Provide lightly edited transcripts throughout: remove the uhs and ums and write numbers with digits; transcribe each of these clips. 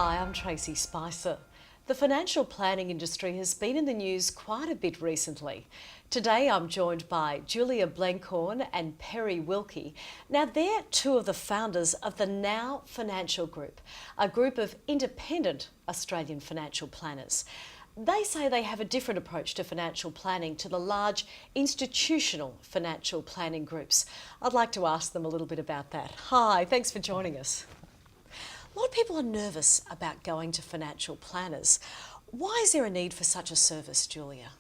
Hi, I'm Tracey Spicer. The financial planning industry has been in the news quite a bit recently. Today I'm joined by Julia Blenkhorn and Perry Wilkey. Now they're two of the founders of the Now Financial Group, a group of independent Australian financial planners. They say they have a different approach to financial planning to the large institutional financial planning groups. I'd like to ask them a little bit about that. Hi, thanks for joining us. A lot of people are nervous about going to financial planners. Why is there a need for such a service, Julia?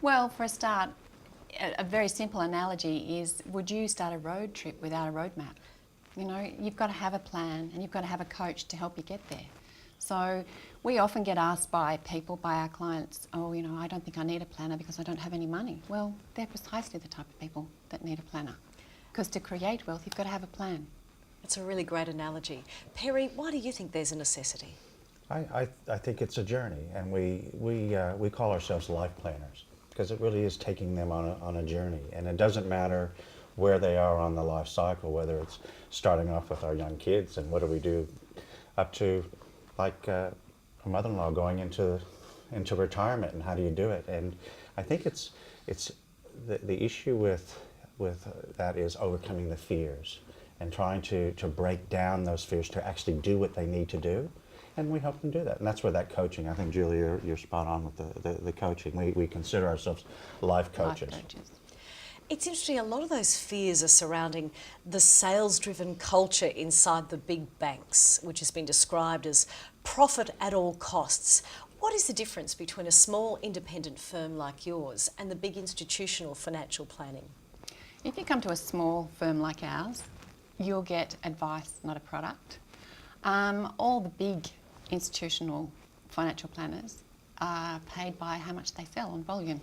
Well, for a start, a very simple analogy is, would you start a road trip without a roadmap? You know, you've got to have a plan and you've got to have a coach to help you get there. So we often get asked by people, by our clients, oh, you know, I don't think I need a planner because I don't have any money. Well, they're precisely the type of people that need a planner. Because to create wealth, you've got to have a plan. It's a really great analogy. Perry, why do you think there's a necessity? I think it's a journey, and we call ourselves life planners because it really is taking them on a journey, and it doesn't matter where they are on the life cycle, whether it's starting off with our young kids and what do we do up to like a mother-in-law going into retirement and how do you do it. And I think it's the issue with that is overcoming the fears and trying to break down those fears to actually do what they need to do. And we help them do that. And that's where that coaching, I think, Julia, you're spot on with the coaching. We consider ourselves life coaches. Life coaches. It's interesting, a lot of those fears are surrounding the sales-driven culture inside the big banks, which has been described as profit at all costs. What is the difference between a small independent firm like yours and the big institutional financial planning? If you come to a small firm like ours, you'll get advice, not a product. All the big institutional financial planners are paid by how much they sell on volume.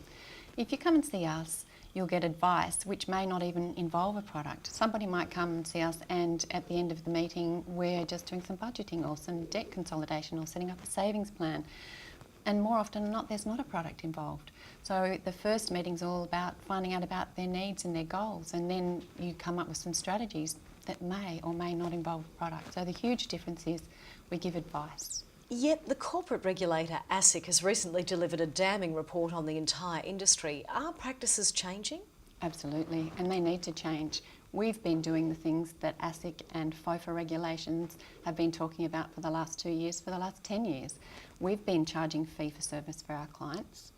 If you come and see us, you'll get advice which may not even involve a product. Somebody might come and see us and at the end of the meeting we're just doing some budgeting or some debt consolidation or setting up a savings plan. And more often than not, there's not a product involved. So the first meeting's all about finding out about their needs and their goals, and then you come up with some strategies that may or may not involve a product. So the huge difference is we give advice. Yet the corporate regulator ASIC has recently delivered a damning report on the entire industry. Are practices changing? Absolutely, and they need to change. We've been doing the things that ASIC and FOFA regulations have been talking about for the last 2 years, for the last 10 years. We've been charging fee for service for our clients.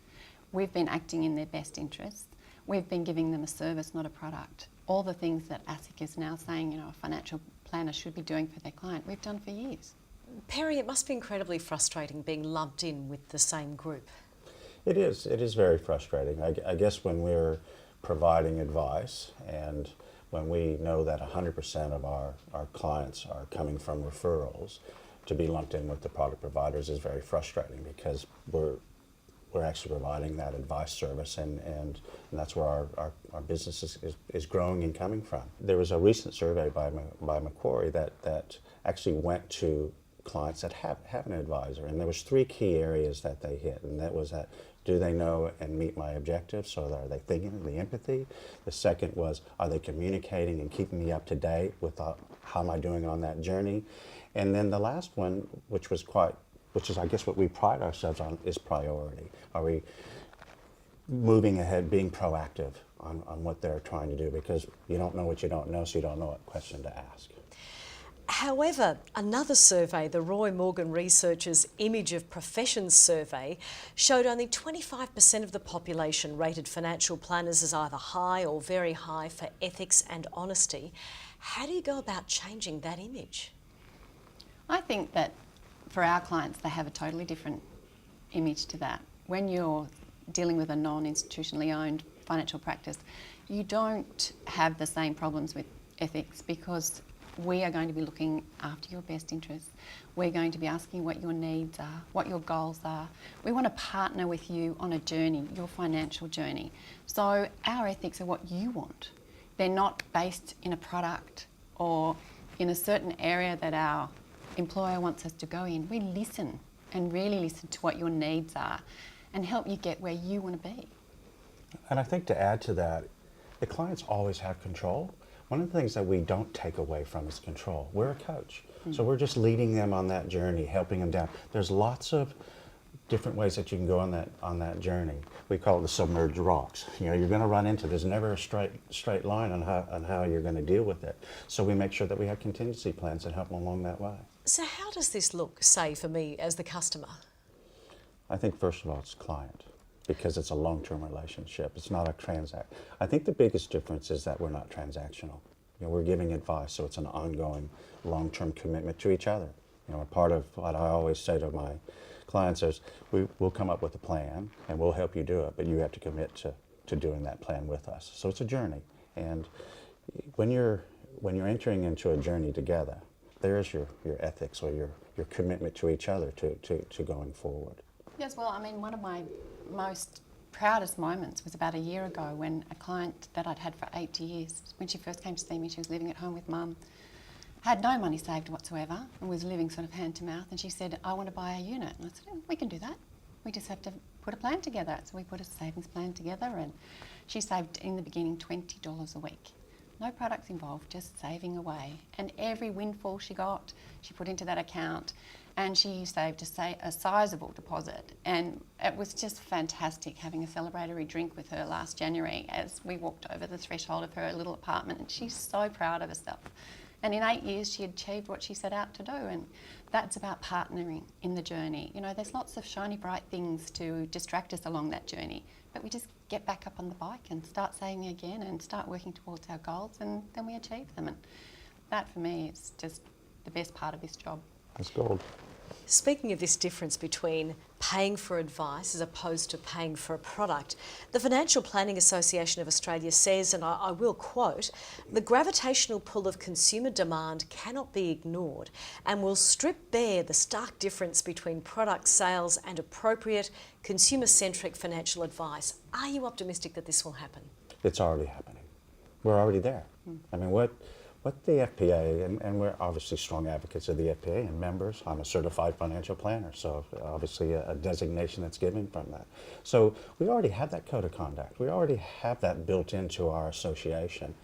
We've been acting in their best interests. We've been giving them a service, not a product. All the things that ASIC is now saying, you know, a financial planner should be doing for their client, we've done for years. Perry, it must be incredibly frustrating being lumped in with the same group. It is very frustrating. I guess when we're providing advice and when we know that 100% of our clients are coming from referrals, to be lumped in with the product providers is very frustrating because we're actually providing that advice service and that's where our business is growing and coming from. There was a recent survey by Macquarie that actually went to clients that have an advisor, and there was 3 key areas that they hit, and that was that, do they know and meet my objectives? So are they thinking, the empathy? The second was, are they communicating and keeping me up to date with how am I doing on that journey? And then the last one, which is I guess what we pride ourselves on, is priority. Are we moving ahead, being proactive on what they're trying to do? Because you don't know what you don't know, so you don't know what question to ask. However, another survey, the Roy Morgan Researchers' Image of Professions survey, showed only 25% of the population rated financial planners as either high or very high for ethics and honesty. How do you go about changing that image? I think that for our clients, they have a totally different image to that. When you're dealing with a non-institutionally owned financial practice, you don't have the same problems with ethics because we are going to be looking after your best interests. We're going to be asking what your needs are, what your goals are. We want to partner with you on a journey, your financial journey. So our ethics are what you want. They're not based in a product or in a certain area that our employer wants us to go in. We listen and really listen to what your needs are and help you get where you want to be. And I think to add to that, the clients always have control. one of the things that we don't take away from is control. We're a coach. So we're just leading them on that journey, helping them down. There's lots of different ways that you can go on that journey. We call it the submerged rocks. You know, you're going to run into. There's never a straight line on how you're going to deal with it. So we make sure that we have contingency plans that help them along that way. So how does this look, say, for me as the customer? I think first of all it's client, because it's a long-term relationship. It's not a transact. I think the biggest difference is that we're not transactional. You know, we're giving advice, so it's an ongoing, long-term commitment to each other. You know, part of what I always say to my clients is, we'll come up with a plan and we'll help you do it, but you have to commit to doing that plan with us. So it's a journey, and when you're entering into a journey together, there's your ethics or your commitment to each other to going forward. Yes, well, I mean, one of my most proudest moments was about a year ago when a client that I'd had for 8 years, when she first came to see me, she was living at home with Mum, had no money saved whatsoever and was living sort of hand to mouth, and she said, I want to buy a unit. And I said, we can do that. We just have to put a plan together. So we put a savings plan together, and she saved in the beginning $20 a week. No products involved, just saving away. And every windfall she got, she put into that account, and she saved a sizable deposit. And it was just fantastic having a celebratory drink with her last January as we walked over the threshold of her little apartment, and she's so proud of herself. And in 8 years, she achieved what she set out to do, and that's about partnering in the journey. You know, there's lots of shiny, bright things to distract us along that journey, but we just get back up on the bike and start saving again and start working towards our goals, and then we achieve them. And that, for me, is just the best part of this job. That's gold. Speaking of this difference between paying for advice as opposed to paying for a product, the Financial Planning Association of Australia says, and I will quote, the gravitational pull of consumer demand cannot be ignored and will strip bare the stark difference between product sales and appropriate consumer-centric financial advice. Are you optimistic that this will happen? It's already happening. We're already there. I mean, what the FPA, and we're obviously strong advocates of the FPA and members. I'm a certified financial planner, so obviously a designation that's given from that. So we already have that code of conduct. We already have that built into our association.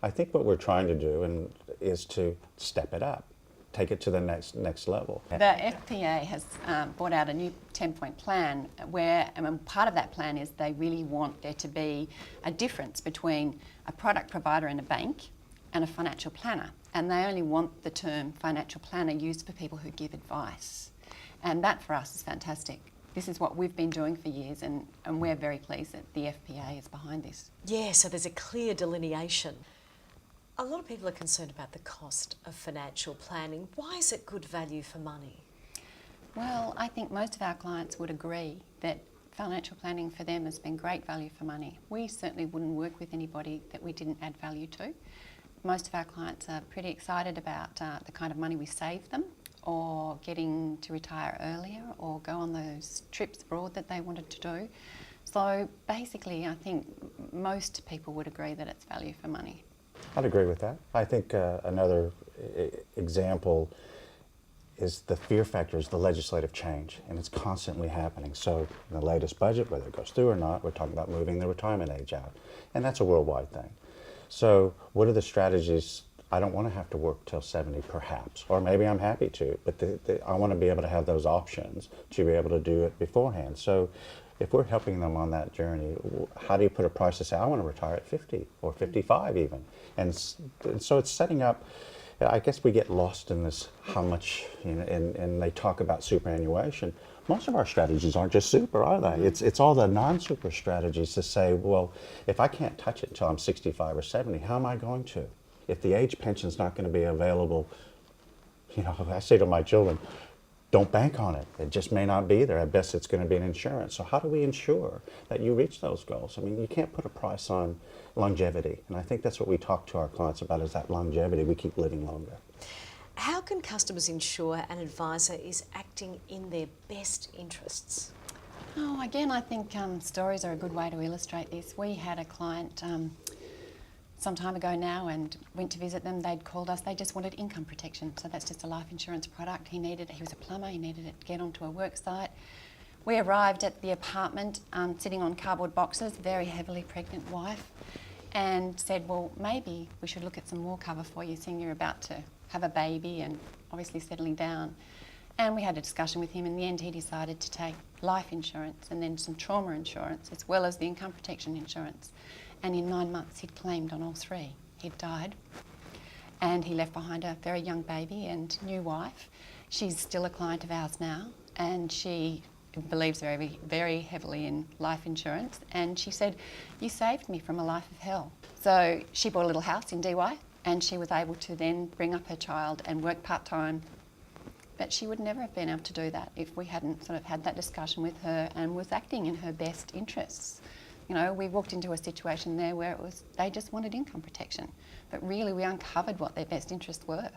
I think what we're trying to do is to step it up, take it to the next level. The FPA has brought out a new 10-point plan where part of that plan is they really want there to be a difference between a product provider and a bank and a financial planner, and they only want the term financial planner used for people who give advice, and that for us is fantastic. This is what we've been doing for years, and we're very pleased that the FPA is behind this. Yeah, so there's a clear delineation. A lot of people are concerned about the cost of financial planning. Why is it good value for money? Well, I think most of our clients would agree that financial planning for them has been great value for money. We certainly wouldn't work with anybody that we didn't add value to. Most of our clients are pretty excited about the kind of money we save them, or getting to retire earlier, or go on those trips abroad that they wanted to do. So basically, I think most people would agree that it's value for money. I'd agree with that. I think another example is the fear factor is the legislative change, and it's constantly happening. So in the latest budget, whether it goes through or not, we're talking about moving the retirement age out, and that's a worldwide thing. So what are the strategies? I don't want to have to work till 70 perhaps, or maybe I'm happy to, but I want to be able to have those options to be able to do it beforehand. So if we're helping them on that journey, how do you put a price to say, I want to retire at 50 or 55 even? And so it's setting up, I guess we get lost in this, how much, you know, and they talk about superannuation. Most of our strategies aren't just super, are they? It's all the non-super strategies to say, well, if I can't touch it until I'm 65 or 70, how am I going to? If the age pension's not going to be available, you know, I say to my children, don't bank on it. It just may not be there. At best, it's going to be an insurance. So how do we ensure that you reach those goals? I mean, you can't put a price on longevity. And I think that's what we talk to our clients about, is that longevity. We keep living longer. How can customers ensure an advisor is acting in their best interests? Oh, again, I think stories are a good way to illustrate this. We had a client some time ago now and went to visit them. They'd called us. They just wanted income protection. So that's just a life insurance product. He was a plumber. He needed it to get onto a work site. We arrived at the apartment sitting on cardboard boxes, very heavily pregnant wife. and said, well, maybe we should look at some more cover for you, seeing you're about to have a baby and obviously settling down. And we had a discussion with him. In the end, he decided to take life insurance and then some trauma insurance, as well as the income protection insurance. And in 9 months, he'd claimed on all three. He'd died, and he left behind a very young baby and new wife. She's still a client of ours now, and she believes very, very heavily in life insurance. And she said, you saved me from a life of hell. So she bought a little house in DY, and she was able to then bring up her child and work part-time. But she would never have been able to do that if we hadn't sort of had that discussion with her and was acting in her best interests. You know, we walked into a situation there where it was, they just wanted income protection. But really we uncovered what their best interests were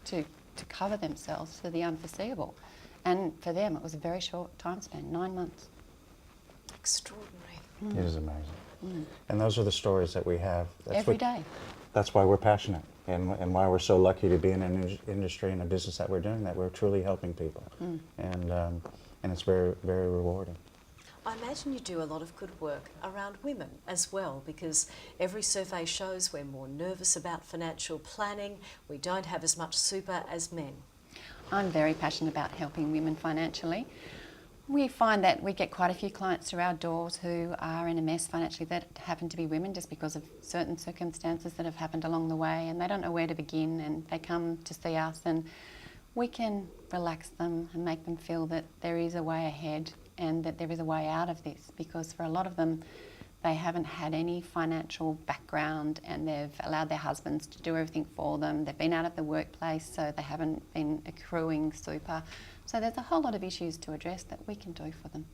to cover themselves for the unforeseeable. And for them it was a very short time span, 9 months. Extraordinary. It is amazing. And those are the stories that we have. Every day. That's why we're passionate and why we're so lucky to be in an industry and a business that we're doing, that we're truly helping people. And it's very, very rewarding. I imagine you do a lot of good work around women as well, because every survey shows we're more nervous about financial planning, we don't have as much super as men. I'm very passionate about helping women financially. We find that we get quite a few clients through our doors who are in a mess financially that happen to be women just because of certain circumstances that have happened along the way, and they don't know where to begin, and they come to see us and we can relax them and make them feel that there is a way ahead and that there is a way out of this, because for a lot of them they haven't had any financial background and they've allowed their husbands to do everything for them. They've been out of the workplace, so they haven't been accruing super. So there's a whole lot of issues to address that we can do for them.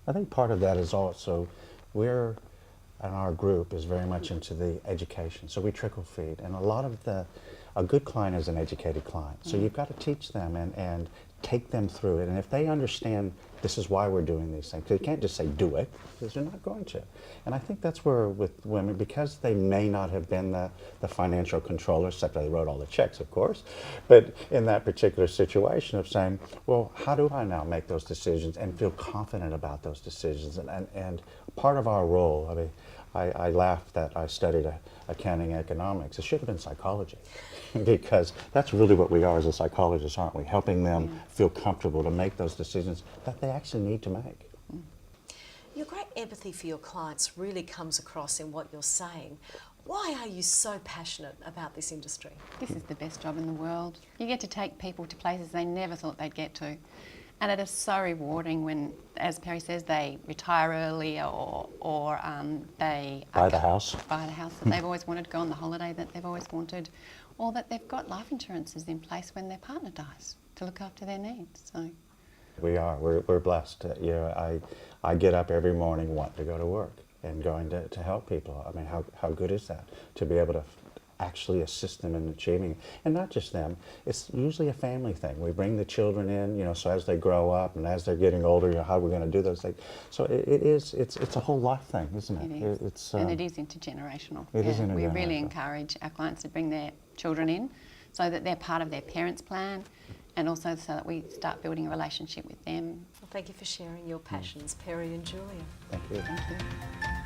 I think part of that is also and our group is very much into the education. So we trickle feed, and a good client is an educated client. So you've got to teach them and take them through it. And if they understand this is why we're doing these things, they can't just say do it, because they're not going to. And I think that's where with women, because they may not have been the financial controller, except they wrote all the checks, of course, but in that particular situation of saying, well, how do I now make those decisions and feel confident about those decisions? And part of our role, I mean, I laugh that I studied accounting economics. It should have been psychology, because that's really what we are as a psychologist, aren't we? Helping them feel comfortable to make those decisions that they actually need to make. Your great empathy for your clients really comes across in what you're saying. Why are you so passionate about this industry? This is the best job in the world. You get to take people to places they never thought they'd get to. And it is so rewarding when, as Perry says, they retire early or they Buy the house that they've always wanted, go on the holiday that they've always wanted, or that they've got life insurances in place when their partner dies to look after their needs. So we're blessed. You know, I get up every morning wanting to go to work and going to help people. I mean, how good is that to be able to actually assist them in achieving, and not just them. It's usually a family thing. We bring the children in, you know, so as they grow up and as they're getting older, you know, how we're going to do those things. So it's a whole life thing, isn't it? It is. And it is intergenerational. It is intergenerational. We really encourage our clients to bring their children in so that they're part of their parents' plan, and also so that we start building a relationship with them. Well, thank you for sharing your passions, Perry and Julia. Thank you. Thank you.